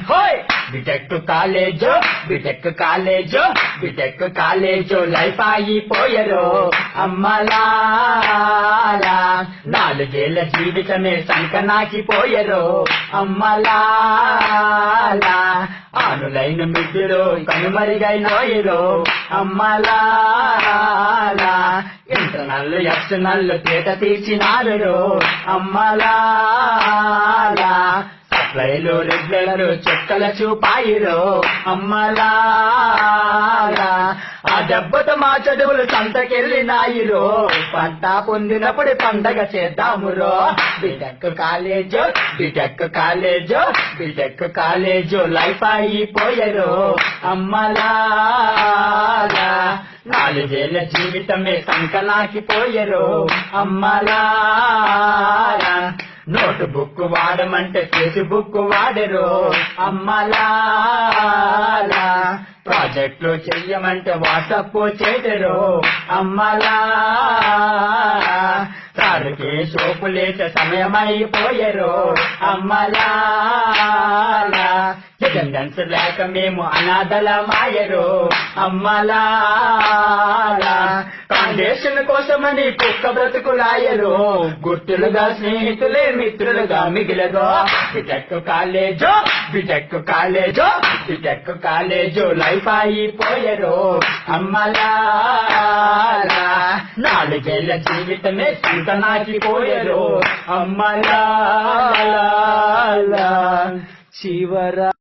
హోయ్ BTech కాలేజో life అయిపోయరో అమ్మలా నాలుగేళ్ల జీవితమే సంకనాకిపోయరో అమ్మలా ఆనులైన మిత్రులు కనుమరిగైనోయరో అమ్మలా ఇంటర్నల్లు ఎక్స్టర్నల్లు తేట తీర్చినారు అమ్మలా సప్లైలు రెగ్యులర్లు చుక్కల చూపాయిరో అమ్మలా ఆ దెబ్బతో మా చదువులు సంతకెళ్ళినాయిరో పంట పొందినప్పుడు పండగ చేద్దామురో బిటెక్ కాలేజో లైఫ్ అయిపోయరో అమ్మలా నాలుగేళ్ల జీవితమే సంకనాకిపోయరో అమ్మలా నోట్ బుక్ వాడమంటే ఫేస్బుక్ వాడరు అమ్మలా ప్రాజెక్టులు చెయ్యమంటే వాట్సాప్ చేయరు అమ్మలా సార్కి సోపు లేచే సమయమైపోయరు అమ్మలా అటెండెన్స్ లేక మేము అనాథలమాయరు అమ్మలా ఫౌండేషన్ కోసమని కుక్క బ్రతుకులాయరు గుర్తులుగా స్నేహితులే మిత్రులుగా మిగిలరు బిటెక్ కాలేజో లైఫ్ అయిపోయరు అమ్మలా నాలుగేళ్ల జీవితమే సంకనాకిపోయరు అమ్మలా చివర